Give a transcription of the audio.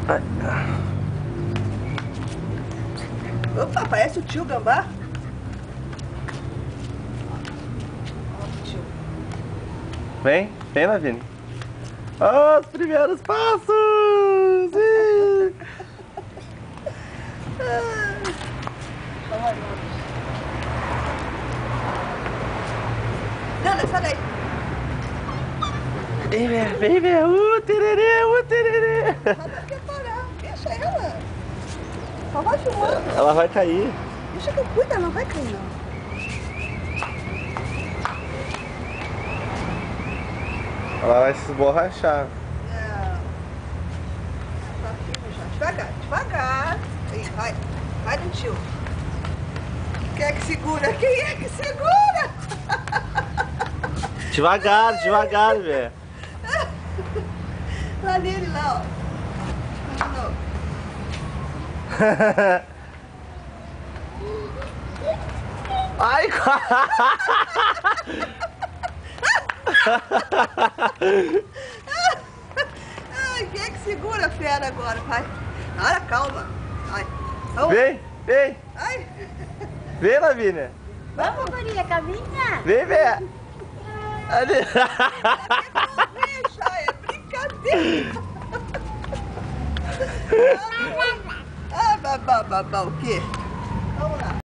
Ai. Opa, parece o tio Gambá. Ó, o tio. Vem, vem, Lavínia. Oh, os primeiros passos! Nana, sai daí. Vem ver, vem ver. Tererê. Nada quer parar. Deixa ela. Só vai filmando. Ela vai cair. Deixa que eu cuido, ela não vai cair, não. Ela vai se esborrachar. Não. Tá firme já. Devagar, devagar. Aí, vai. Vai no tio. Quem é que segura? Quem é que segura? Devagar, devagar, velho. Lá nele, lá, ó. De novo. Ai, Ai, quem é que segura a fera agora? Vai. Olha, calma. Ai. Vamos. vem, vem. Ai. Vem, Lavínia. Vamos, Maria, caminha. Vem, vem. Ali. Deixa, é brincadeira. Ah, babá, o quê?